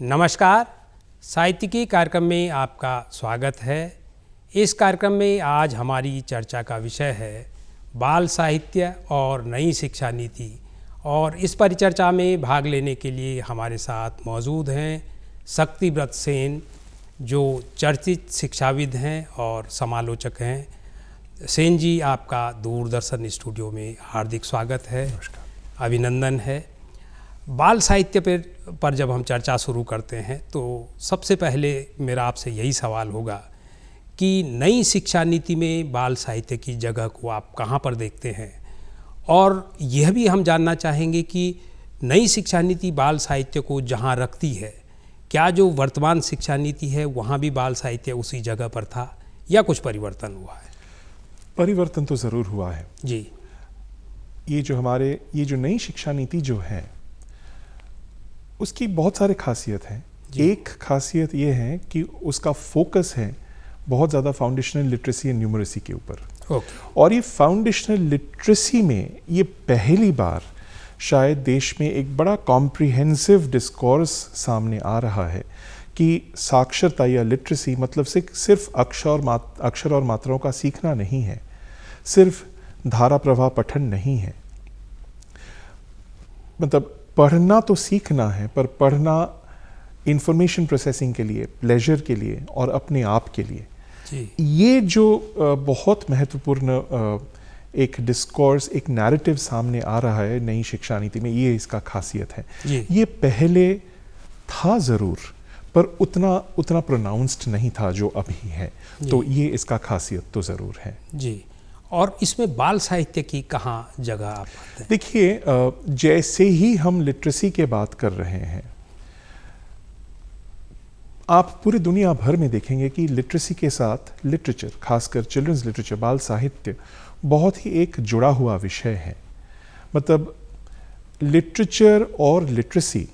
नमस्कार, साहित्यिकी कार्यक्रम में आपका स्वागत है। इस कार्यक्रम में आज हमारी चर्चा का विषय है बाल साहित्य और नई शिक्षा नीति, और इस परिचर्चा में भाग लेने के लिए हमारे साथ मौजूद हैं शक्तिव्रत सेन, जो चर्चित शिक्षाविद हैं और समालोचक हैं। सेन जी, आपका दूरदर्शन स्टूडियो में हार्दिक स्वागत है। नमस्कार। अभिनंदन है। बाल साहित्य पर जब हम चर्चा शुरू करते हैं तो सबसे पहले मेरा आपसे यही सवाल होगा कि नई शिक्षा नीति में बाल साहित्य की जगह को आप कहाँ पर देखते हैं, और यह भी हम जानना चाहेंगे कि नई शिक्षा नीति बाल साहित्य को जहाँ रखती है, क्या जो वर्तमान शिक्षा नीति है वहाँ भी बाल साहित्य उसी जगह पर था या कुछ परिवर्तन हुआ है? परिवर्तन तो ज़रूर हुआ है जी। ये जो नई शिक्षा नीति जो है उसकी बहुत सारे खासियत हैं। एक खासियत ये है कि उसका फोकस है बहुत ज़्यादा फाउंडेशनल लिटरेसी एंड न्यूमरेसी के ऊपर। और ये फाउंडेशनल लिटरेसी में ये पहली बार शायद देश में एक बड़ा कॉम्प्रिहेंसिव डिस्कोर्स सामने आ रहा है कि साक्षरता या लिटरेसी मतलब सिर्फ अक्षर और मात्राओं का सीखना नहीं है, सिर्फ धारा प्रवाह पठन नहीं है। मतलब पढ़ना तो सीखना है, पर पढ़ना इंफॉर्मेशन प्रोसेसिंग के लिए, प्लेजर के लिए और अपने आप के लिए। जी। ये जो बहुत महत्वपूर्ण एक डिस्कोर्स, एक नैरेटिव सामने आ रहा है नई शिक्षा नीति में, ये इसका खासियत है। ये पहले था ज़रूर, पर उतना प्रोनाउंस्ड नहीं था जो अभी है। तो ये इसका खासियत तो ज़रूर है। जी। और इसमें बाल साहित्य की कहाँ जगह आप पाते हैं? देखिए, जैसे ही हम लिटरेसी के बात कर रहे हैं, आप पूरी दुनिया भर में देखेंगे कि लिटरेसी के साथ लिटरेचर, खासकर चिल्ड्रंस लिटरेचर, बाल साहित्य बहुत ही एक जुड़ा हुआ विषय है। मतलब लिटरेचर और लिटरेसी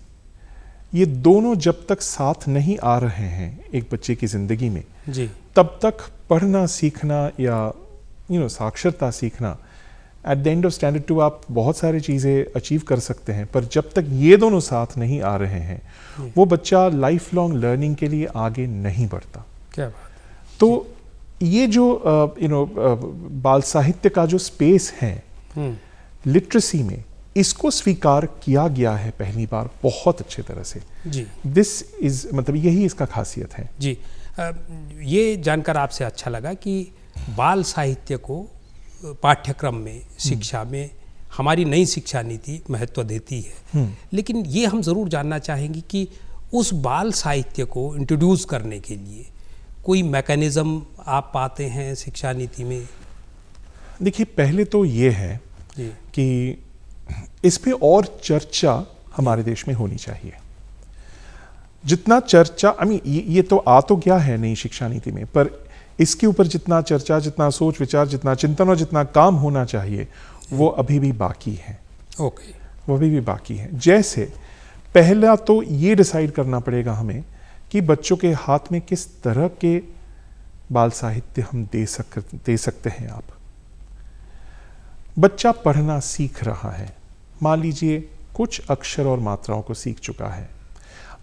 ये दोनों जब तक साथ नहीं आ रहे हैं एक बच्चे की ज़िंदगी में, जी, तब तक पढ़ना सीखना या साक्षरता सीखना, at the end of standard 2 आप बहुत सारी चीज़ें अचीव कर सकते हैं, पर जब तक ये दोनों साथ नहीं आ रहे हैं वो बच्चा लाइफ लॉन्ग लर्निंग के लिए आगे नहीं बढ़ता। क्या बात है। तो ये जो बाल साहित्य का जो स्पेस है लिटरेसी में, इसको स्वीकार किया गया है पहली बार बहुत अच्छे तरह से। जी। दिस इज मतलब यही इसका खासियत है। जी। ये जानकर आपसे अच्छा लगा कि बाल साहित्य को पाठ्यक्रम में, शिक्षा में हमारी नई शिक्षा नीति महत्व देती है। लेकिन ये हम ज़रूर जानना चाहेंगे कि उस बाल साहित्य को इंट्रोड्यूस करने के लिए कोई मैकेनिज़्म आप पाते हैं शिक्षा नीति में? देखिए, पहले तो ये है कि इस पे और चर्चा हमारे देश में होनी चाहिए। जितना चर्चा, ये तो आ तो गया है नई शिक्षा नीति में, पर इसके ऊपर जितना चर्चा, जितना सोच विचार, जितना चिंतन और जितना काम होना चाहिए वो अभी भी बाकी है। वो अभी भी बाकी है। जैसे पहला तो ये डिसाइड करना पड़ेगा हमें कि बच्चों के हाथ में किस तरह के बाल साहित्य हम दे सकते हैं। आप बच्चा पढ़ना सीख रहा है, मान लीजिए कुछ अक्षर और मात्राओं को सीख चुका है।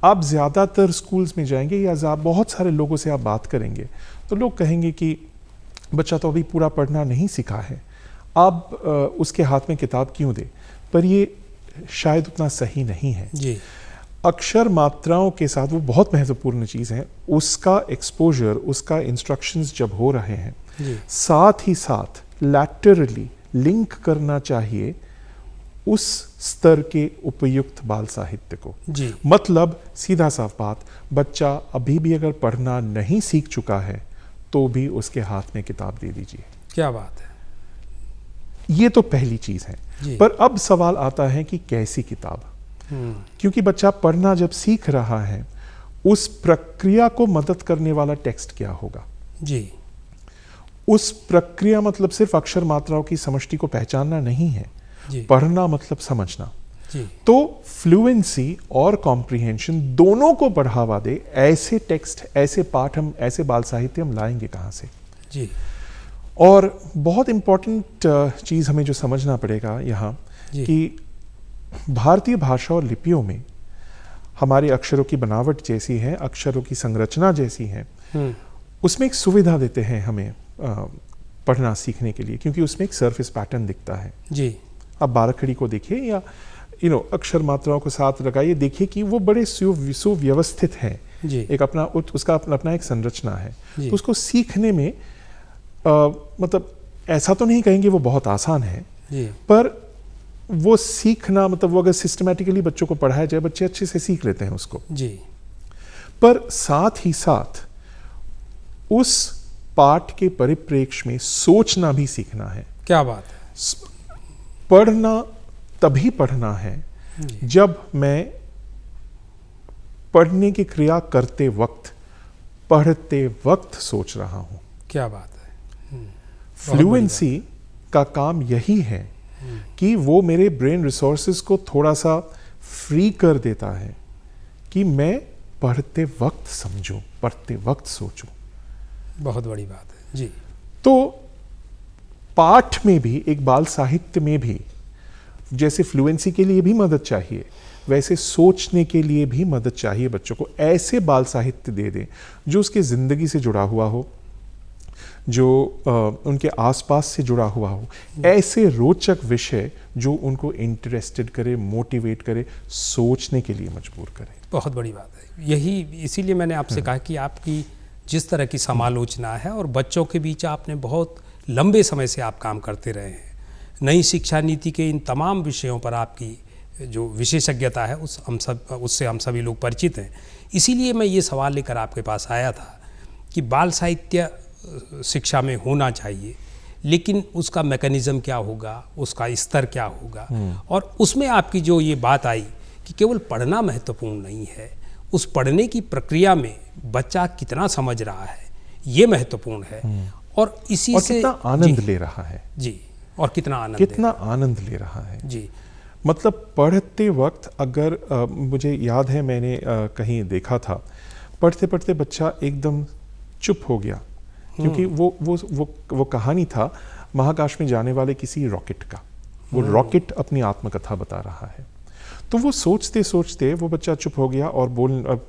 आप ज़्यादातर स्कूल्स में जाएंगे या बहुत सारे लोगों से आप बात करेंगे तो लोग कहेंगे कि बच्चा तो अभी पूरा पढ़ना नहीं सीखा है, आप उसके हाथ में किताब क्यों दे? पर ये शायद उतना सही नहीं है। जी। अक्षर मात्राओं के साथ वो बहुत महत्वपूर्ण चीज़ है, उसका एक्सपोजर, उसका इंस्ट्रक्शंस जब हो रहे हैं, साथ ही साथ लैटरली लिंक करना चाहिए उस स्तर के उपयुक्त बाल साहित्य को। जी। मतलब सीधा साफ बात, बच्चा अभी भी अगर पढ़ना नहीं सीख चुका है तो भी उसके हाथ में किताब दे दीजिए। क्या बात है। ये तो पहली चीज है। पर अब सवाल आता है कि कैसी किताब? क्योंकि बच्चा पढ़ना जब सीख रहा है, उस प्रक्रिया को मदद करने वाला टेक्स्ट क्या होगा? जी। उस प्रक्रिया मतलब सिर्फ अक्षर मात्राओं की समष्टि को पहचानना नहीं है। पढ़ना मतलब समझना। तो फ्लुएंसी और कॉम्प्रिहेंशन दोनों को बढ़ावा दे ऐसे टेक्स्ट, ऐसे पाठ, हम ऐसे बाल साहित्य हम लाएंगे कहाँ से? जी। और बहुत इंपॉर्टेंट चीज़ हमें जो समझना पड़ेगा यहाँ कि भारतीय भाषा और लिपियों में हमारे अक्षरों की बनावट जैसी है, अक्षरों की संरचना जैसी है, उसमें एक सुविधा देते हैं हमें पढ़ना सीखने के लिए, क्योंकि उसमें एक सरफेस पैटर्न दिखता है जी। आप बाराखड़ी को देखिए या अक्षर मात्राओं को साथ लगाइए, देखिए कि वो बड़े सुव्यवस्थित हैं जी। एक उसका अपना एक संरचना है। जी। तो उसको सीखने में मतलब ऐसा तो नहीं कहेंगे वो बहुत आसान है जी। पर वो सीखना मतलब वो अगर सिस्टमैटिकली बच्चों को पढ़ाया जाए बच्चे अच्छे से सीख लेते हैं उसको जी। पर साथ ही साथ उस पाठ के परिप्रेक्ष्य में सोचना भी सीखना है। क्या बात है। पढ़ना तभी पढ़ना है जब मैं पढ़ने की क्रिया करते वक्त पढ़ते वक्त सोच रहा हूं। क्या बात है। फ्लुएंसी का काम यही है कि वो मेरे ब्रेन रिसोर्सेज को थोड़ा सा फ्री कर देता है कि मैं पढ़ते वक्त समझूं, पढ़ते वक्त सोचूं। बहुत बड़ी बात है जी। तो पाठ में भी, एक बाल साहित्य में भी जैसे फ्लुएंसी के लिए भी मदद चाहिए वैसे सोचने के लिए भी मदद चाहिए। बच्चों को ऐसे बाल साहित्य दे दें जो उसके ज़िंदगी से जुड़ा हुआ हो, जो उनके आसपास से जुड़ा हुआ हो, ऐसे रोचक विषय जो उनको इंटरेस्टेड करे, मोटिवेट करे, सोचने के लिए मजबूर करे। बहुत बड़ी बात है। यही इसीलिए मैंने आपसे कहा कि आपकी जिस तरह की समालोचना है और बच्चों के बीच आपने बहुत लंबे समय से आप काम करते रहे हैं, नई शिक्षा नीति के इन तमाम विषयों पर आपकी जो विशेषज्ञता है उससे हम सभी लोग परिचित हैं। इसीलिए मैं ये सवाल लेकर आपके पास आया था कि बाल साहित्य शिक्षा में होना चाहिए, लेकिन उसका मैकेनिज़्म क्या होगा, उसका स्तर क्या होगा, और उसमें आपकी जो ये बात आई कि केवल पढ़ना महत्वपूर्ण नहीं है, उस पढ़ने की प्रक्रिया में बच्चा कितना समझ रहा है ये महत्वपूर्ण है, और इसी से कितना आनंद ले रहा है जी, और कितना आनंद ले रहा है जी। मतलब पढ़ते वक्त अगर मुझे याद है मैंने कहीं देखा था, पढ़ते पढ़ते बच्चा एकदम चुप हो गया क्योंकि वो कहानी था महाकाश में जाने वाले किसी रॉकेट का। वो रॉकेट अपनी आत्मकथा बता रहा है। तो वो सोचते सोचते वो बच्चा चुप हो गया और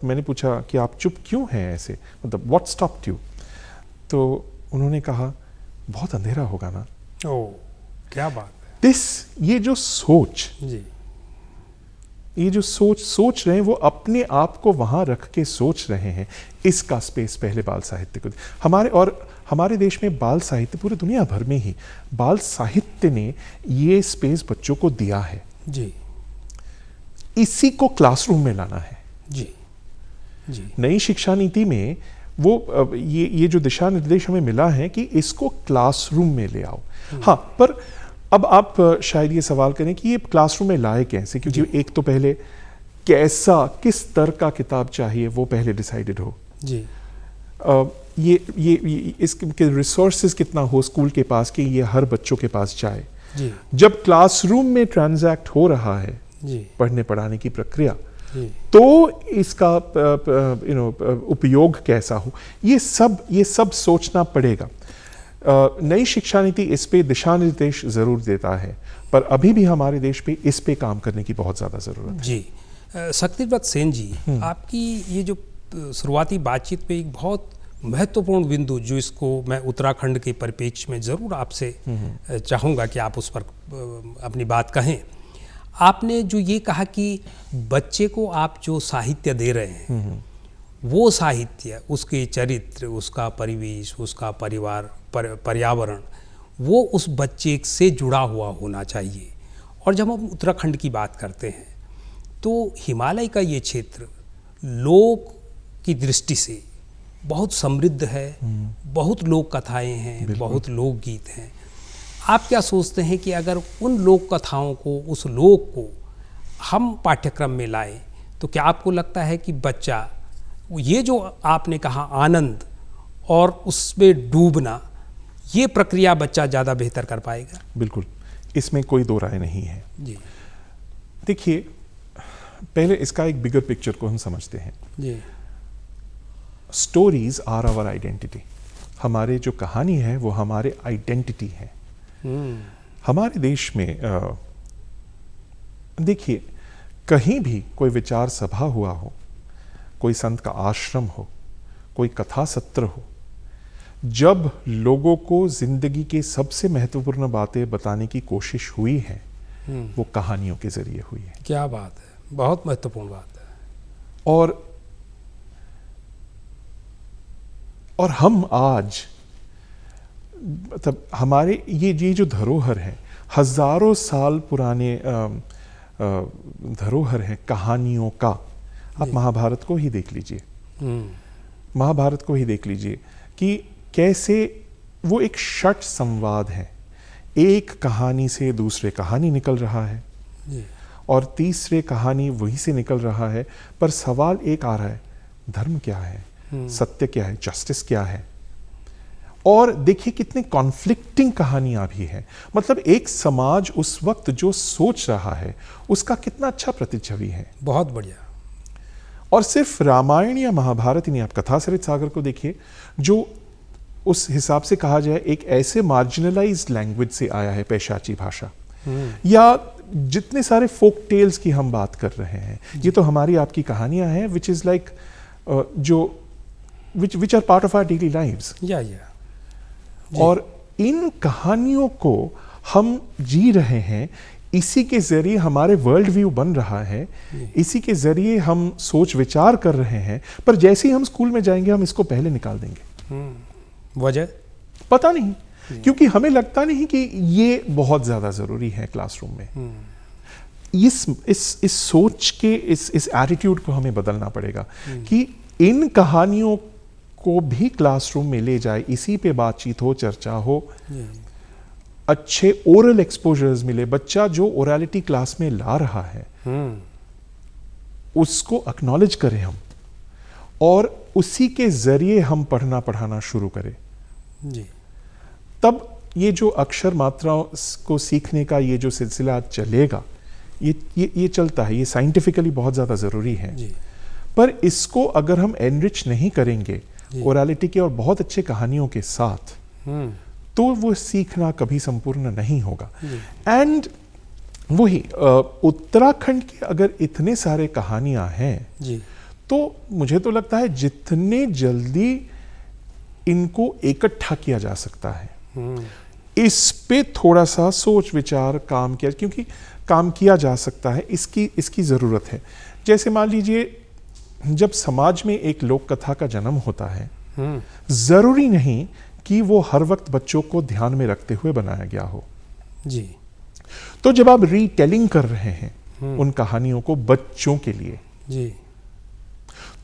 मैंने पूछा कि आप चुप क्यों हैं ऐसे, मतलब व्हाट स्टॉप्ड यू? तो उन्होंने कहा बहुत अंधेरा होगा ना। ओह, क्या बात है। ये जो सोच जी, ये जो सोच रहे हैं, वो अपने आप को वहां रख के सोच रहे हैं। इसका स्पेस पहले बाल साहित्य को हमारे देश में बाल साहित्य, पूरी दुनिया भर में ही बाल साहित्य ने ये स्पेस बच्चों को दिया है जी। इसी को क्लासरूम में लाना है जी जी। नई शिक्षा नीति में वो ये जो दिशा निर्देश हमें मिला है कि इसको क्लासरूम में ले आओ। हाँ, पर अब आप शायद ये सवाल करें कि ये क्लासरूम में लाए कैसे, क्योंकि एक तो पहले किस स्तर का किताब चाहिए वो पहले डिसाइडेड हो जी। ये इसके रिसोर्सेज कितना हो स्कूल के पास कि ये हर बच्चों के पास जाए जी। जब क्लासरूम में ट्रांजैक्ट हो रहा है जी। पढ़ने पढ़ाने की प्रक्रिया, तो इसका उपयोग कैसा हो, ये सब सोचना पड़ेगा। नई शिक्षा नीति इस पे दिशा निर्देश जरूर देता है, पर अभी भी हमारे देश पे इस पे काम करने की बहुत ज़्यादा ज़रूरत है। जी। शक्तिव्रत सेन जी, आपकी ये जो शुरुआती बातचीत पे एक बहुत महत्वपूर्ण बिंदु, जो इसको मैं उत्तराखंड के परिप्रेक्ष्य में ज़रूर आपसे चाहूँगा कि आप उस पर अपनी बात कहें। आपने जो ये कहा कि बच्चे को आप जो साहित्य दे रहे हैं वो साहित्य, उसके चरित्र, उसका परिवेश, उसका परिवार, पर्यावरण, वो उस बच्चे से जुड़ा हुआ होना चाहिए। और जब हम उत्तराखंड की बात करते हैं तो हिमालय का ये क्षेत्र लोक की दृष्टि से बहुत समृद्ध है, बहुत लोक कथाएँ हैं, बहुत लोकगीत हैं। आप क्या सोचते हैं कि अगर उन लोक कथाओं को, उस लोक को हम पाठ्यक्रम में लाएं तो क्या आपको लगता है कि बच्चा ये जो आपने कहा आनंद और उसमें डूबना, ये प्रक्रिया बच्चा ज़्यादा बेहतर कर पाएगा? बिल्कुल, इसमें कोई दो राय नहीं है जी। देखिए, पहले इसका एक बिगर पिक्चर को हम समझते हैं जी। Stories are our identity. हमारे जो कहानी है वो हमारे आइडेंटिटी है। हमारे देश में देखिए, कहीं भी कोई विचार सभा हुआ हो, कोई संत का आश्रम हो, कोई कथा सत्र हो, जब लोगों को जिंदगी के सबसे महत्वपूर्ण बातें बताने की कोशिश हुई है वो कहानियों के जरिए हुई है। क्या बात है, बहुत महत्वपूर्ण बात है। और हम आज मतलब हमारे ये जो धरोहर है, हजारों साल पुराने धरोहर है कहानियों का। आप महाभारत को ही देख लीजिए, महाभारत को ही देख लीजिए कि कैसे वो एक षट संवाद है। एक कहानी से दूसरे कहानी निकल रहा है और तीसरे कहानी वहीं से निकल रहा है, पर सवाल एक आ रहा है, धर्म क्या है, सत्य क्या है, जस्टिस क्या है। और देखिए कितने कॉन्फ्लिक्टिंग कहानियां भी हैं। मतलब एक समाज उस वक्त जो सोच रहा है उसका कितना अच्छा प्रतिच्छवि है। बहुत बढ़िया। और सिर्फ रामायण या महाभारत ही नहीं, आप कथासरित सागर को देखिए जो उस हिसाब से कहा जाए एक ऐसे मार्जिनलाइज्ड लैंग्वेज से आया है, पैशाची भाषा, या जितने सारे फोक टेल्स की हम बात कर रहे हैं, ये तो हमारी आपकी कहानियां हैं which is like which are part of our daily lives. और इन कहानियों को हम जी रहे हैं, इसी के जरिए हमारे वर्ल्ड व्यू बन रहा है, इसी के जरिए हम सोच विचार कर रहे हैं, पर जैसे ही हम स्कूल में जाएंगे हम इसको पहले निकाल देंगे। वजह पता नहीं, क्योंकि हमें लगता नहीं कि ये बहुत ज्यादा जरूरी है क्लासरूम में। इस सोच के इस एटीट्यूड को हमें बदलना पड़ेगा कि इन कहानियों को भी क्लासरूम में ले जाए, इसी पे बातचीत हो, चर्चा हो, अच्छे ओरल एक्सपोजर्स मिले। बच्चा जो ओरलिटी क्लास में ला रहा है उसको एक्नॉलेज करें हम, और उसी के जरिए हम पढ़ना पढ़ाना शुरू करें जी। तब ये जो अक्षर मात्राओं को सीखने का ये जो सिलसिला चलेगा, ये चलता है, ये साइंटिफिकली बहुत ज्यादा जरूरी है जी। पर इसको अगर हम एनरिच नहीं करेंगे ओरलिटी के और बहुत अच्छे कहानियों के साथ, तो वो सीखना कभी संपूर्ण नहीं होगा। एंड वही उत्तराखंड के अगर इतने सारे कहानियां हैं जी, तो मुझे तो लगता है जितने जल्दी इनको इकट्ठा किया जा सकता है, इस पे थोड़ा सा सोच विचार काम किया, क्योंकि काम किया जा सकता है, इसकी जरूरत है। जैसे मान लीजिए जब समाज में एक लोक कथा का जन्म होता है, जरूरी नहीं कि वो हर वक्त बच्चों को ध्यान में रखते हुए बनाया गया हो जी। तो जब आप रीटेलिंग कर रहे हैं उन कहानियों को बच्चों के लिए जी,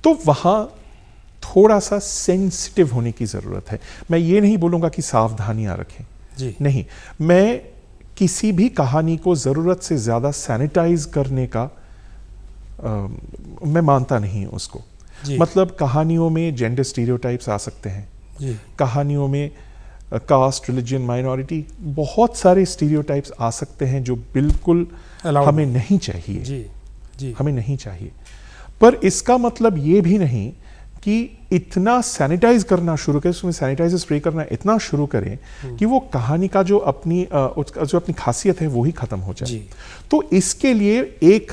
तो वहां थोड़ा सा सेंसिटिव होने की जरूरत है। मैं ये नहीं बोलूंगा कि सावधानियां रखें जी, नहीं, मैं किसी भी कहानी को जरूरत से ज्यादा सैनिटाइज करने का मैं मानता नहीं उसको। मतलब कहानियों में जेंडर स्टीरियोटाइप्स आ सकते हैं जी। कहानियों में कास्ट, रिलीजन, माइनॉरिटी, बहुत सारे स्टीरियोटाइप्स आ सकते हैं जो बिल्कुल हमें नहीं चाहिए जी, जी। हमें नहीं चाहिए। पर इसका मतलब ये भी नहीं कि इतना सैनिटाइज करना शुरू करें, उसमें सैनिटाइजर स्प्रे करना इतना शुरू करें कि वो कहानी का जो अपनी खासियत है वो ही खत्म हो जाए। तो इसके लिए एक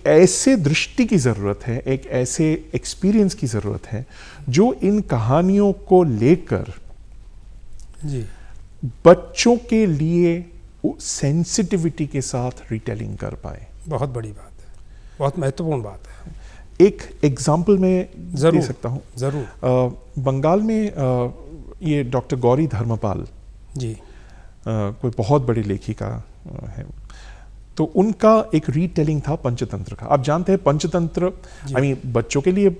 ऐसे दृष्टि की जरूरत है, एक ऐसे एक्सपीरियंस की जरूरत है जो इन कहानियों को लेकर बच्चों के लिए सेंसिटिविटी के साथ रिटेलिंग कर पाए। बहुत बड़ी बात है, बहुत महत्वपूर्ण बात है। एक एग्जाम्पल मैं दे सकता हूँ जरूर। बंगाल में ये डॉक्टर गौरी धर्मपाल जी, कोई बहुत बड़ी लेखिका है, तो उनका एक रीटेलिंग था पंचतंत्र का। आप जानते हैं पंचतंत्र बच्चों के लिए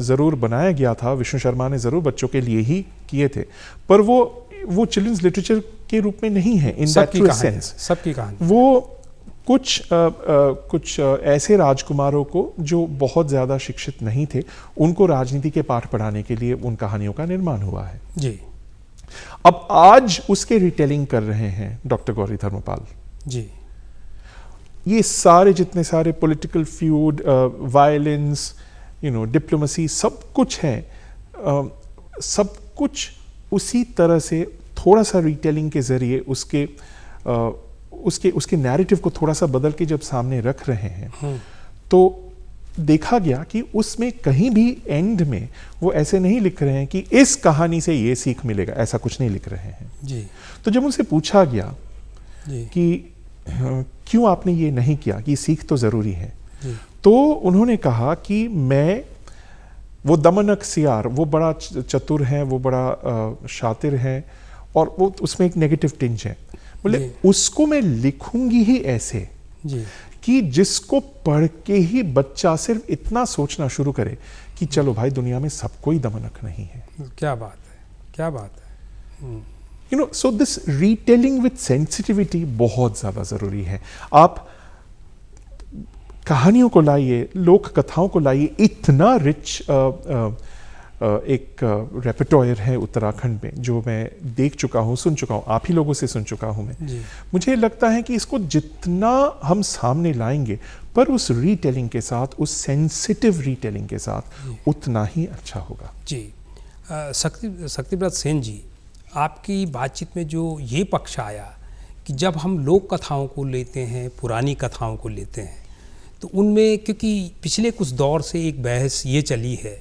जरूर बनाया गया था, विष्णु शर्मा ने जरूर बच्चों के लिए ही किए थे, पर वो चिल्ड्रंस लिटरेचर के रूप में नहीं है इन दैट ट्रू सेंस। सबकी कहानी वो कुछ ऐसे राजकुमारों को जो बहुत ज्यादा शिक्षित नहीं थे, उनको राजनीति के पाठ पढ़ाने के लिए उन कहानियों का निर्माण हुआ है जी। अब आज उसके रिटेलिंग कर रहे हैं डॉक्टर गौरी धर्मपाल जी। ये सारे जितने सारे पॉलिटिकल फ्यूड, वायलेंस, डिप्लोमेसी, सब कुछ है, सब कुछ उसी तरह से थोड़ा सा रिटेलिंग के जरिए उसके नैरेटिव को थोड़ा सा बदल के जब सामने रख रहे हैं तो देखा गया कि उसमें कहीं भी एंड में वो ऐसे नहीं लिख रहे हैं कि इस कहानी से ये सीख मिलेगा, ऐसा कुछ नहीं लिख रहे हैं जी। तो जब उनसे पूछा गया कि क्यों आपने ये नहीं किया, कि सीख तो जरूरी है, तो उन्होंने कहा कि मैं वो दमनक सियार, वो बड़ा चतुर है, वो बड़ा शातिर है और वो उसमें एक नेगेटिव टिंज है, बोले उसको मैं लिखूंगी ही ऐसे कि जिसको पढ़ के ही बच्चा सिर्फ इतना सोचना शुरू करे कि चलो भाई दुनिया में सब कोई दमनक नहीं है। क्या बात है, क्या बात है। You know, so this retelling with sensitivity बहुत ज्यादा जरूरी है। आप कहानियों को लाइए, लोक कथाओं को लाइए, इतना रिच एक रेpertoire है उत्तराखंड में जो मैं देख चुका हूँ, सुन चुका हूँ, आप ही लोगों से सुन चुका हूँ मैं। मुझे लगता है कि इसको जितना हम सामने लाएंगे पर उस रीटेलिंग के साथ, उस सेंसिटिव रीटेलिंग के साथ, उतना ही अच्छा होगा। जी। शक्तिव्रत सेन जी, आपकी बातचीत में जो ये पक्ष आया कि जब हम लोक कथाओं को लेते हैं, पुरानी कथाओं को लेते हैं, तो उनमें क्योंकि पिछले कुछ दौर से एक बहस ये चली है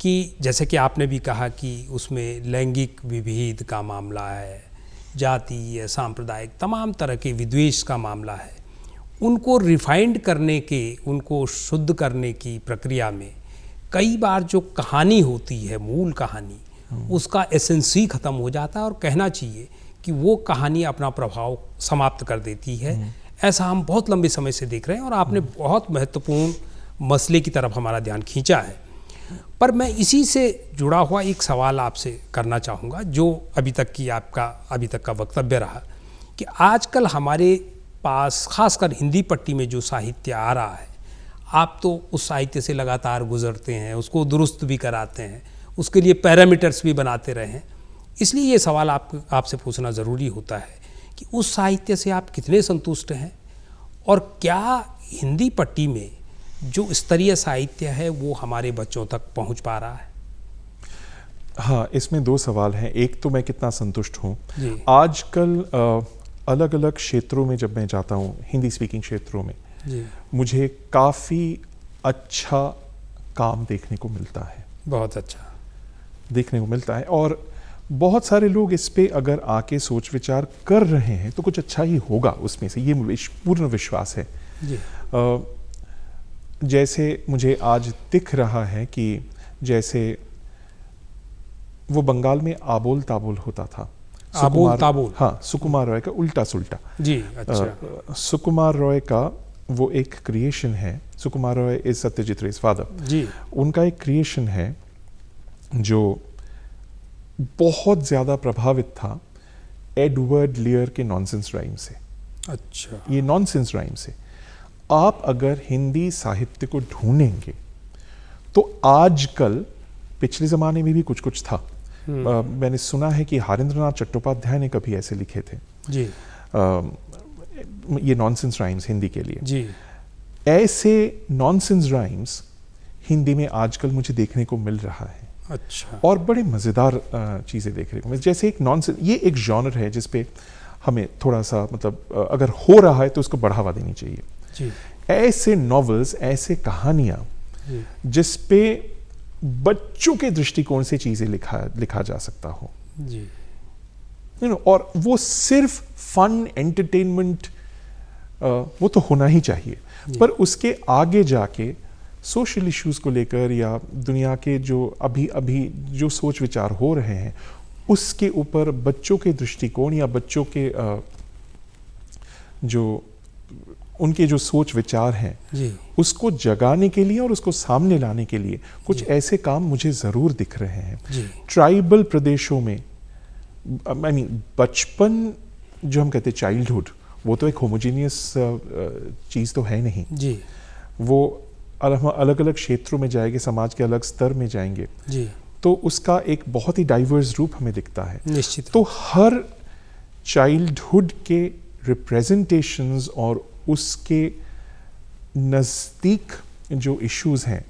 कि जैसे कि आपने भी कहा कि उसमें लैंगिक विभेद का मामला है, जातीय, सांप्रदायिक, तमाम तरह के विद्वेष का मामला है। उनको रिफाइंड करने के, उनको शुद्ध करने की प्रक्रिया में कई बार जो कहानी होती है, मूल कहानी, उसका एसेंस ही ख़त्म हो जाता है और कहना चाहिए कि वो कहानी अपना प्रभाव समाप्त कर देती है। ऐसा हम बहुत लंबे समय से देख रहे हैं और आपने बहुत महत्वपूर्ण मसले की तरफ हमारा ध्यान खींचा है। पर मैं इसी से जुड़ा हुआ एक सवाल आपसे करना चाहूँगा जो अभी तक का वक्तव्य रहा कि आजकल हमारे पास खासकर हिंदी पट्टी में जो साहित्य आ रहा है, आप तो उस साहित्य से लगातार गुजरते हैं, उसको दुरुस्त भी कराते हैं, उसके लिए पैरामीटर्स भी बनाते रहे हैं, इसलिए ये सवाल आपसे पूछना ज़रूरी होता है कि उस साहित्य से आप कितने संतुष्ट हैं और क्या हिंदी पट्टी में जो स्तरीय साहित्य है वो हमारे बच्चों तक पहुंच पा रहा है? हाँ, इसमें दो सवाल हैं। एक तो मैं कितना संतुष्ट हूँ। आजकल अलग अलग क्षेत्रों में जब मैं जाता हूँ, हिंदी स्पीकिंग क्षेत्रों में, मुझे काफ़ी अच्छा काम देखने को मिलता है। बहुत अच्छा देखने को मिलता है और बहुत सारे लोग इस पे अगर आके सोच विचार कर रहे हैं तो कुछ अच्छा ही होगा उसमें से, ये पूर्ण विश्वास है। जैसे मुझे आज दिख रहा है कि जैसे वो बंगाल में आबोल ताबोल होता था, आबोल ताबोल, हाँ, सुकुमार रॉय का उल्टा सुल्टा। जी, अच्छा। सुकुमार रॉय का वो एक क्रिएशन है, सुकुमार रॉय इज सत्यजीत रे's फादर जी, उनका एक क्रिएशन है जो बहुत ज़्यादा प्रभावित था एडवर्ड लेयर के नॉनसेंस राइम से। अच्छा। ये नॉनसेंस राइम से आप अगर हिंदी साहित्य को ढूंढेंगे तो आजकल, पिछले ज़माने में भी कुछ कुछ था। मैंने सुना है कि हरेंद्रनाथ चट्टोपाध्याय ने कभी ऐसे लिखे थे जी, ये नॉनसेंस राइम्स हिंदी के लिए जी। ऐसे नॉनसेंस राइम्स हिंदी में आजकल मुझे देखने को मिल रहा है। अच्छा। और बड़े मज़ेदार चीज़ें देखने को मिल, जैसे एक नॉनसेंस, ये एक जॉनर है जिसपे हमें थोड़ा सा मतलब अगर हो रहा है तो उसको बढ़ावा देनी चाहिए जी। ऐसे नॉवेल्स, ऐसे कहानियाँ जिस पे बच्चों के दृष्टिकोण से चीज़ें लिखा जा सकता हो जी, यू नो, और वो सिर्फ फन एंटरटेनमेंट वो तो होना ही चाहिए, पर उसके आगे जाके सोशल इश्यूज को लेकर या दुनिया के जो अभी जो सोच विचार हो रहे हैं उसके ऊपर बच्चों के दृष्टिकोण या बच्चों के जो उनके जो सोच विचार हैं जी, उसको जगाने के लिए और उसको सामने लाने के लिए कुछ ऐसे काम मुझे ज़रूर दिख रहे हैं। ट्राइबल प्रदेशों में आई मीन बचपन जो हम कहते हैं चाइल्डहुड, वो तो एक होमोजीनियस चीज़ तो है नहीं जी, वो अलग अलग क्षेत्रों में जाएंगे, समाज के अलग स्तर में जाएंगे जी, तो उसका एक बहुत ही डाइवर्स रूप हमें दिखता है निश्चित। तो हर चाइल्डहुड के रिप्रेजेंटेशंस और उसके नज़दीक जो इश्यूज हैं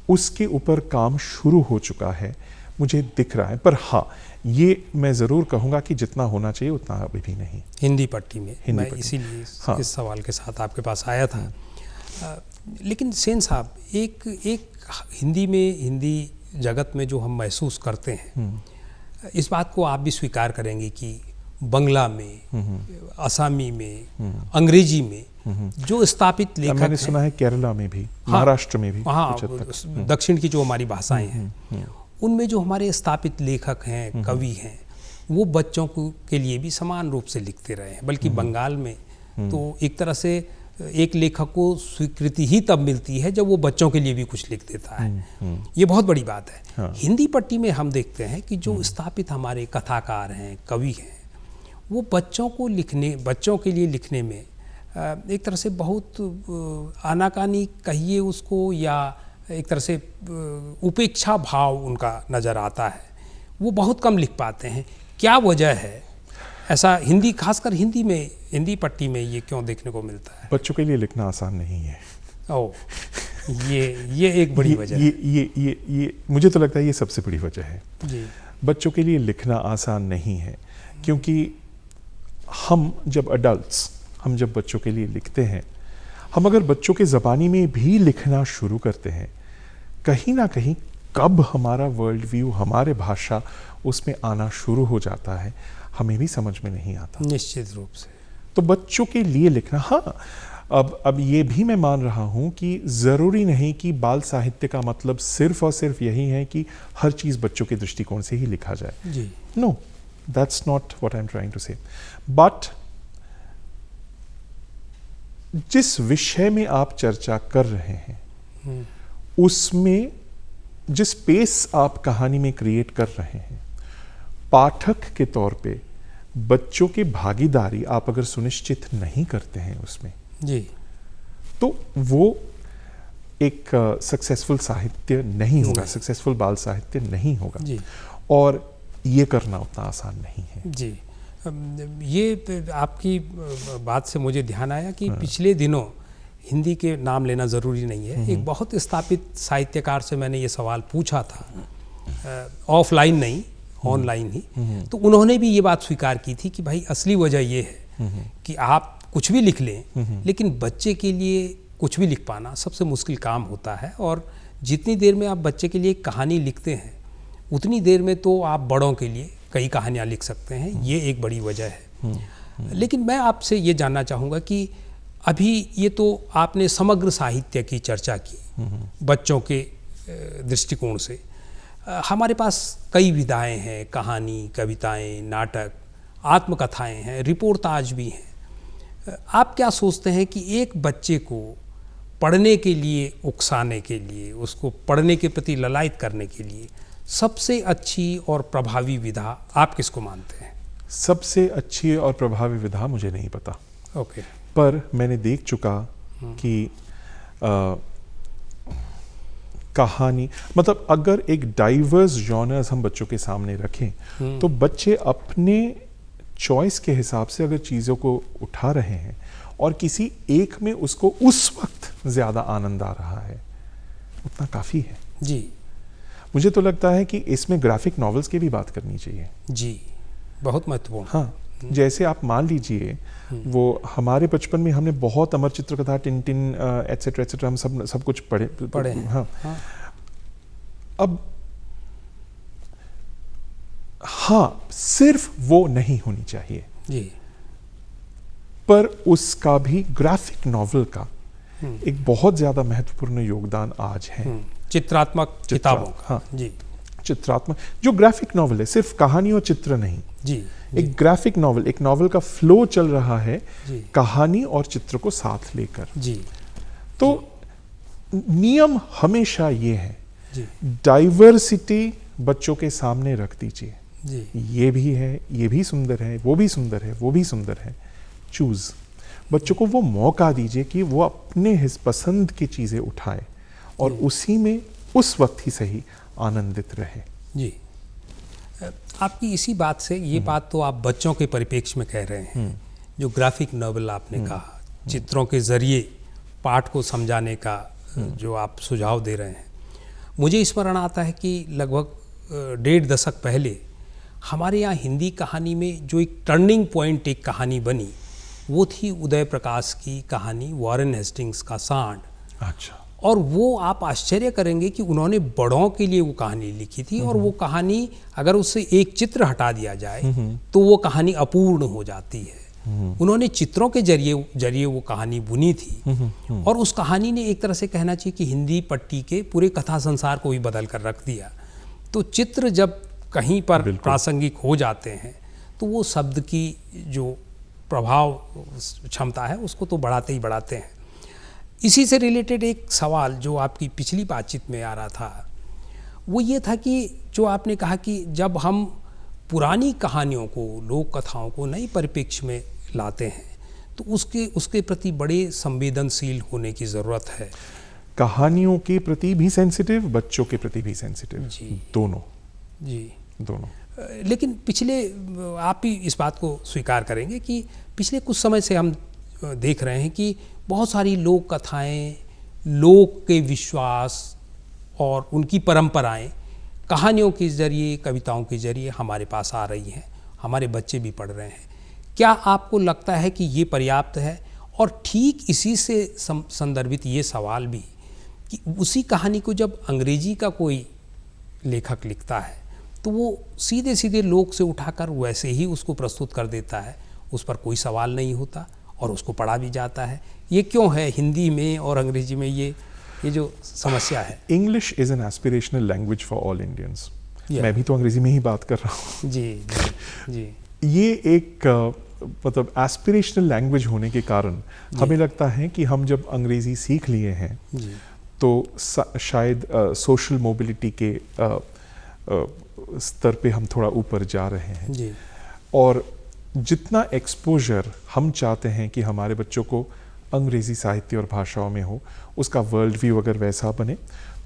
उसके ऊपर काम शुरू हो चुका है। मुझे दिख रहा है। पर हाँ, ये मैं ज़रूर कहूँगा कि जितना होना चाहिए उतना अभी भी नहीं। हिंदी पट्टी में मैं पट्टी। इसीलिए हाँ। इस सवाल के साथ आपके पास आया था। लेकिन सेन साहब, एक हिंदी में, हिंदी जगत में जो हम महसूस करते हैं, इस बात को आप भी स्वीकार करेंगे कि बंगला में, असमी में, अंग्रेजी में जो स्थापित लेखक मैंने सुना है केरला में भी, महाराष्ट्र में भी, हाँ, दक्षिण की जो हमारी भाषाएं हैं, उनमें जो हमारे स्थापित लेखक हैं, कवि हैं, वो बच्चों के लिए भी समान रूप से लिखते रहे हैं। बल्कि बंगाल में तो एक तरह से एक लेखक को स्वीकृति ही तब मिलती है जब वो बच्चों के लिए भी कुछ लिख देता है। ये बहुत बड़ी बात है। हाँ। हिंदी पट्टी में हम देखते हैं कि जो स्थापित हमारे कथाकार हैं, कवि हैं, वो बच्चों के लिए लिखने में एक तरह से बहुत आनाकानी कहिए उसको, या एक तरह से उपेक्षा भाव उनका नज़र आता है। वो बहुत कम लिख पाते हैं। क्या वजह है ऐसा? हिंदी, खासकर हिंदी में, हिंदी पट्टी में ये क्यों देखने को मिलता है? बच्चों के लिए लिखना आसान नहीं है। ओह, ये एक बड़ी वजह है। ये मुझे तो लगता है ये सबसे बड़ी वजह है जी। बच्चों के लिए लिखना आसान नहीं है, क्योंकि हम जब एडल्ट्स, हम जब बच्चों के लिए लिखते हैं, हम अगर बच्चों के ज़बानी में भी लिखना शुरू करते हैं, कहीं ना कहीं कब हमारा वर्ल्ड व्यू, हमारे भाषा उसमें आना शुरू हो जाता है, हमें भी समझ में नहीं आता। निश्चित रूप से। तो बच्चों के लिए लिखना, हाँ, अब ये भी मैं मान रहा हूँ कि ज़रूरी नहीं कि बाल साहित्य का मतलब सिर्फ और सिर्फ यही है कि हर चीज़ बच्चों के दृष्टिकोण से ही लिखा जाए। जी। No, that's not what I am trying to say. But जिस विषय में आप चर्चा कर रहे हैं, उसमें जिस पेस आप कहानी में क्रिएट कर रहे हैं, पाठक के तौर पे बच्चों की भागीदारी आप अगर सुनिश्चित नहीं करते हैं उसमें, जी, तो वो एक सक्सेसफुल साहित्य नहीं होगा, सक्सेसफुल बाल साहित्य नहीं होगा। जी। और ये करना उतना आसान नहीं है। जी। ये आपकी बात से मुझे ध्यान आया कि पिछले दिनों, हिंदी के नाम लेना ज़रूरी नहीं है, एक बहुत स्थापित साहित्यकार से मैंने ये सवाल पूछा था, ऑफलाइन नहीं, ऑनलाइन ही। तो उन्होंने भी ये बात स्वीकार की थी कि भाई असली वजह ये है कि आप कुछ भी लिख लें, लेकिन बच्चे के लिए कुछ भी लिख पाना सबसे मुश्किल काम होता है। और जितनी देर में आप बच्चे के लिए कहानी लिखते हैं, उतनी देर में तो आप बड़ों के लिए कई कहानियाँ लिख सकते हैं। ये एक बड़ी वजह है। लेकिन मैं आपसे ये जानना चाहूँगा कि अभी ये तो आपने समग्र साहित्य की चर्चा की बच्चों के दृष्टिकोण से। हमारे पास कई विधाएं हैं, कहानी, कविताएं, नाटक, आत्मकथाएं हैं, रिपोर्टाज भी हैं। आप क्या सोचते हैं कि एक बच्चे को पढ़ने के लिए उकसाने के लिए, उसको पढ़ने के प्रति ललायत करने के लिए सबसे अच्छी और प्रभावी विधा आप किसको मानते हैं? सबसे अच्छी और प्रभावी विधा मुझे नहीं पता। ओके। पर मैंने देख चुका कि कहानी, मतलब अगर एक डाइवर्स जॉनर्स हम बच्चों के सामने रखें, तो बच्चे अपने चॉइस के हिसाब से अगर चीज़ों को उठा रहे हैं और किसी एक में उसको उस वक्त ज़्यादा आनंद आ रहा है, उतना काफ़ी है। जी। मुझे तो लगता है कि इसमें ग्राफिक नॉवेल्स की भी बात करनी चाहिए। जी, बहुत महत्वपूर्ण। हाँ, जैसे आप मान लीजिए, वो हमारे बचपन में हमने बहुत अमर चित्रकथा, टिनटिन एटसेट्रा एटसेट्रा, हम सब कुछ पढ़े हैं। हाँ। अब हाँ, सिर्फ वो नहीं होनी चाहिए जी, पर उसका भी ग्राफिक नॉवेल का एक बहुत ज्यादा महत्वपूर्ण योगदान आज है। चित्रात्मक किताबों का। हाँ जी, चित्रात्मक जो ग्राफिक नॉवेल है, सिर्फ कहानी और चित्र नहीं। जी, एक ग्राफिक नॉवेल, एक नॉवेल का फ्लो चल रहा है जी, कहानी और चित्र को साथ लेकर। जी। तो नियम हमेशा ये है, जी, डाइवर्सिटी बच्चों के सामने रख दीजिए। जी, ये भी है, ये भी सुंदर है, वो भी सुंदर है, वो भी सुंदर है। चूज, बच्चों को वो मौका दीजिए कि वो अपने पसंद की चीजें उठाए और उसी में उस वक्त ही सही आनंदित रहे। जी। आपकी इसी बात से, ये बात तो आप बच्चों के परिप्रेक्ष्य में कह रहे हैं, जो ग्राफिक नॉवेल आपने कहा, चित्रों के जरिए पाठ को समझाने का जो आप सुझाव दे रहे हैं, मुझे स्मरण आता है कि लगभग 1.5 दशक पहले हमारे यहाँ हिंदी कहानी में जो एक टर्निंग पॉइंट एक कहानी बनी, वो थी उदय प्रकाश की कहानी वॉरेन हेस्टिंग्स का सांड। अच्छा। और वो आप आश्चर्य करेंगे कि उन्होंने बड़ों के लिए वो कहानी लिखी थी, और वो कहानी अगर उससे एक चित्र हटा दिया जाए तो वो कहानी अपूर्ण हो जाती है। उन्होंने चित्रों के जरिए वो कहानी बुनी थी, और उस कहानी ने एक तरह से कहना चाहिए कि हिंदी पट्टी के पूरे कथा संसार को ही बदल कर रख दिया। तो चित्र जब कहीं पर प्रासंगिक हो जाते हैं तो वो शब्द की जो प्रभाव क्षमता है उसको तो बढ़ाते ही बढ़ाते हैं। इसी से रिलेटेड एक सवाल जो आपकी पिछली बातचीत में आ रहा था, वो ये था कि जो आपने कहा कि जब हम पुरानी कहानियों को, लोक कथाओं को नई परिप्रेक्ष्य में लाते हैं तो उसके प्रति बड़े संवेदनशील होने की ज़रूरत है। कहानियों के प्रति भी सेंसिटिव, बच्चों के प्रति भी सेंसिटिव, दोनों। जी, दोनों। लेकिन पिछले, आप भी इस बात को स्वीकार करेंगे कि पिछले कुछ समय से हम देख रहे हैं कि बहुत सारी लोक कथाएं, लोक के विश्वास और उनकी परंपराएं कहानियों के जरिए, कविताओं के जरिए हमारे पास आ रही हैं, हमारे बच्चे भी पढ़ रहे हैं। क्या आपको लगता है कि ये पर्याप्त है? और ठीक इसी से संदर्भित ये सवाल भी कि उसी कहानी को जब अंग्रेजी का कोई लेखक लिखता है तो वो सीधे सीधे लोक से उठाकर वैसे ही उसको प्रस्तुत कर देता है, उस पर कोई सवाल नहीं होता और उसको पढ़ा भी जाता है। ये क्यों है हिंदी में और अंग्रेजी में ये जो समस्या है? English is an aspirational language for all Indians. मैं भी तो अंग्रेजी में ही बात कर रहा हूँ। जी जी। ये एक मतलब एस्पिरेशनल लैंग्वेज होने के कारण हमें लगता है कि हम जब अंग्रेजी सीख लिए हैं तो शायद सोशल मोबिलिटी के स्तर पे हम थोड़ा ऊपर जा रहे हैं जी। और जितना एक्सपोजर हम चाहते हैं कि हमारे बच्चों को अंग्रेज़ी साहित्य और भाषाओं में हो, उसका वर्ल्ड व्यू अगर वैसा बने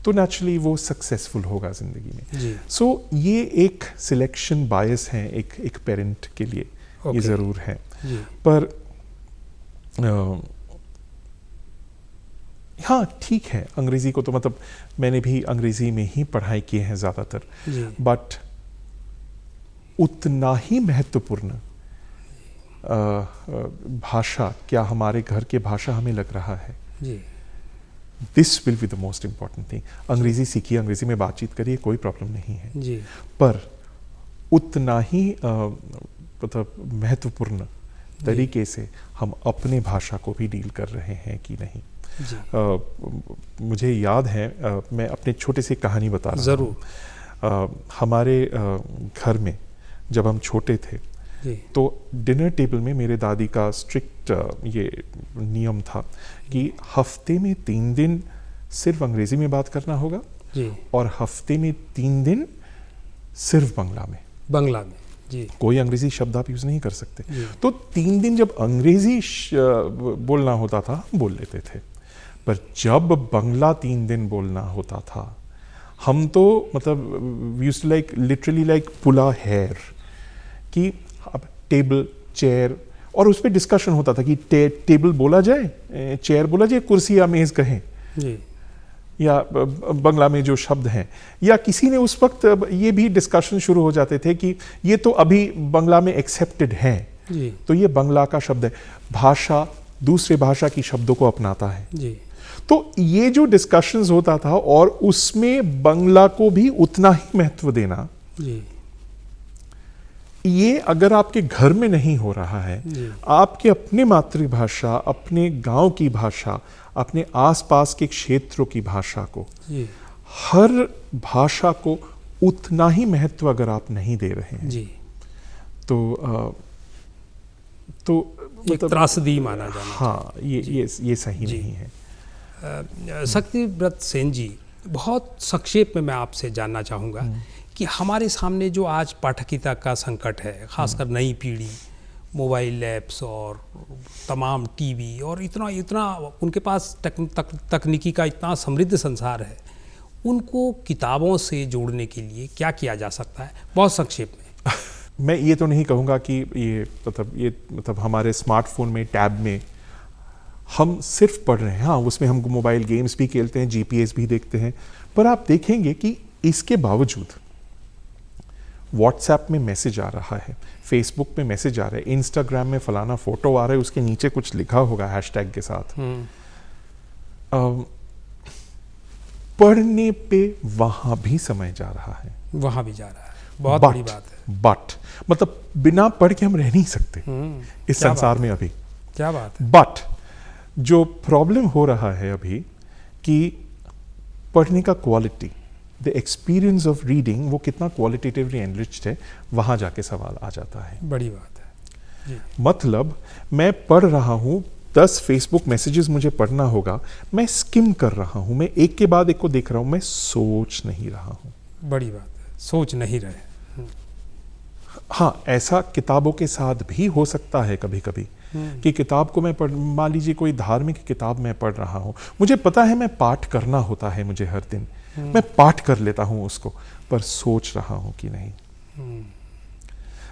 तो नेचुरली वो सक्सेसफुल होगा ज़िंदगी में। सो ये एक सिलेक्शन बायस है एक पेरेंट के लिए, ये ज़रूर है। पर हाँ ठीक है, अंग्रेज़ी को तो मतलब मैंने भी अंग्रेज़ी में ही पढ़ाई की है ज़्यादातर, बट उतना ही महत्वपूर्ण भाषा क्या हमारे घर के भाषा हमें लग रहा है? This will be the most important thing. अंग्रेज़ी सीखिए, अंग्रेज़ी में बातचीत करिए, कोई प्रॉब्लम नहीं है जी। पर उतना ही मतलब महत्वपूर्ण तरीके से हम अपने भाषा को भी डील कर रहे हैं कि नहीं? मुझे याद है, मैं अपने छोटे से कहानी बता रहा हूँ। ज़रूर। हमारे घर में जब हम छोटे थे तो डिनर टेबल में मेरे दादी का स्ट्रिक्ट ये नियम था कि हफ्ते में 3 दिन सिर्फ अंग्रेज़ी में बात करना होगा और हफ्ते में 3 दिन सिर्फ बांग्ला में जी। कोई अंग्रेज़ी शब्द आप यूज़ नहीं कर सकते। तो 3 दिन जब अंग्रेज़ी बोलना होता था हम बोल लेते थे, पर जब बांग्ला 3 दिन बोलना होता था हम तो मतलब यूज्ड लाइक लिटरली लाइक पुला हेयर कि अब टेबल, चेयर, और उस पर डिस्कशन होता था कि टेबल बोला जाए, चेयर बोला जाए, कुर्सी या मेज़ कहें जी। या बांग्ला में जो शब्द हैं, या किसी ने उस वक्त ये भी डिस्कशन शुरू हो जाते थे कि ये तो अभी बांग्ला में एक्सेप्टेड है जी। तो ये बांग्ला का शब्द है। भाषा दूसरे भाषा की शब्दों को अपनाता है जी। तो ये जो डिस्कशंस होता था और उसमें बांग्ला को भी उतना ही महत्व देना जी। ये अगर आपके घर में नहीं हो रहा है, आपके अपने मातृभाषा, अपने गांव की भाषा, अपने आसपास के क्षेत्रों की भाषा को, हर भाषा को उतना ही महत्व अगर आप नहीं दे रहे हैं जी। तो मतलब त्रासदी माना जाना। हाँ, ये सही नहीं है। शक्तिव्रत सेन जी, बहुत संक्षेप में मैं आपसे जानना चाहूँगा कि हमारे सामने जो आज पाठकीयता का संकट है, खासकर नई पीढ़ी, मोबाइल ऐप्स और तमाम टीवी और इतना उनके पास तकनीकी का इतना समृद्ध संसार है, उनको किताबों से जोड़ने के लिए क्या किया जा सकता है? बहुत संक्षेप में। मैं ये तो नहीं कहूँगा कि ये मतलब हमारे स्मार्टफोन में, टैब में हम सिर्फ पढ़ रहे हैं। हाँ, उसमें हम मोबाइल गेम्स भी खेलते हैं, GPS भी देखते हैं, पर आप देखेंगे कि इसके बावजूद व्हाट्सएप में मैसेज आ रहा है, फेसबुक पे मैसेज आ रहा है, इंस्टाग्राम में फलाना फोटो आ रहा है, उसके नीचे कुछ लिखा होगा हैशटैग के साथ, पढ़ने पे वहां भी समय जा रहा है, वहां भी जा रहा है। बहुत बड़ी बात है। बट मतलब बिना पढ़ के हम रह नहीं सकते इस संसार में अभी। क्या बात है। बट जो प्रॉब्लम हो रहा है अभी कि पढ़ने का quality, the experience of reading, वो कितना क्वालिटेटिवली एनरिच्ड है, वहां जाके सवाल आ जाता है। बड़ी बात है जी। मतलब मैं पढ़ रहा हूं, 10 फेसबुक मैसेजेस मुझे पढ़ना होगा, मैं स्किम कर रहा हूं, मैं एक के बाद एक को देख रहा हूं, मैं सोच नहीं रहा हूं। बड़ी बात है, सोच नहीं रहे। हाँ, ऐसा किताबों के साथ भी हो सकता है कभी कभी कि किताब को मैं मान लीजिए कोई धार्मिक किताब मैं पढ़ रहा हूँ, मुझे पता है मैं पाठ करना होता है मुझे हर दिन, मैं पाठ कर लेता हूँ उसको, पर सोच रहा हूँ कि नहीं।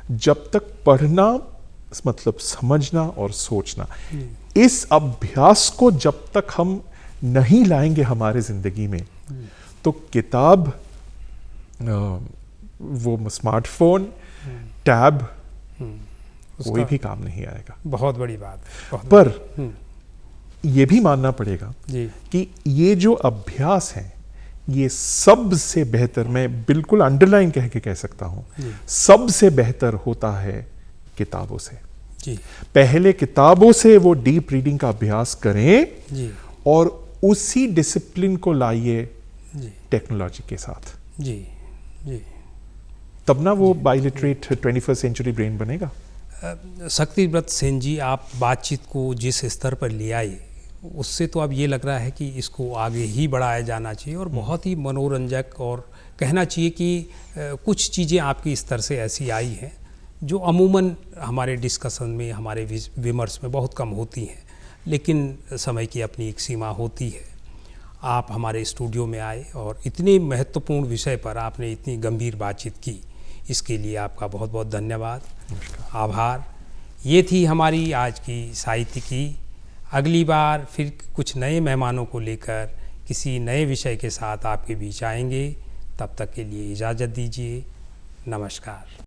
जब तक पढ़ना मतलब समझना और सोचना, इस अभ्यास को जब तक हम नहीं लाएंगे हमारे जिंदगी में, तो किताब, वो स्मार्टफोन, टैब, कोई भी काम नहीं आएगा। बहुत बड़ी बात है। पर यह भी मानना पड़ेगा जी कि ये जो अभ्यास है, ये सबसे बेहतर, मैं बिल्कुल अंडरलाइन कह के कह सकता हूं, सबसे बेहतर होता है किताबों से। जी। पहले किताबों से वो डीप रीडिंग का अभ्यास करें जी। और उसी डिसिप्लिन को लाइए जी टेक्नोलॉजी के साथ। जी जी। तब ना वो बाइलिटरेट 21st सेंचुरी ब्रेन बनेगा। शक्तिव्रत सेन जी, आप बातचीत को जिस स्तर पर ले आए, उससे तो अब ये लग रहा है कि इसको आगे ही बढ़ाया जाना चाहिए और बहुत ही मनोरंजक, और कहना चाहिए कि कुछ चीज़ें आपकी स्तर से ऐसी आई हैं जो अमूमन हमारे डिस्कशन में, हमारे विमर्श में बहुत कम होती हैं, लेकिन समय की अपनी एक सीमा होती है। आप हमारे स्टूडियो में आए और इतने महत्वपूर्ण विषय पर आपने इतनी गंभीर बातचीत की, इसके लिए आपका बहुत बहुत धन्यवाद, आभार। ये थी हमारी आज की साहित्य की। अगली बार फिर कुछ नए मेहमानों को लेकर किसी नए विषय के साथ आपके बीच आएंगे। तब तक के लिए इजाज़त दीजिए। नमस्कार।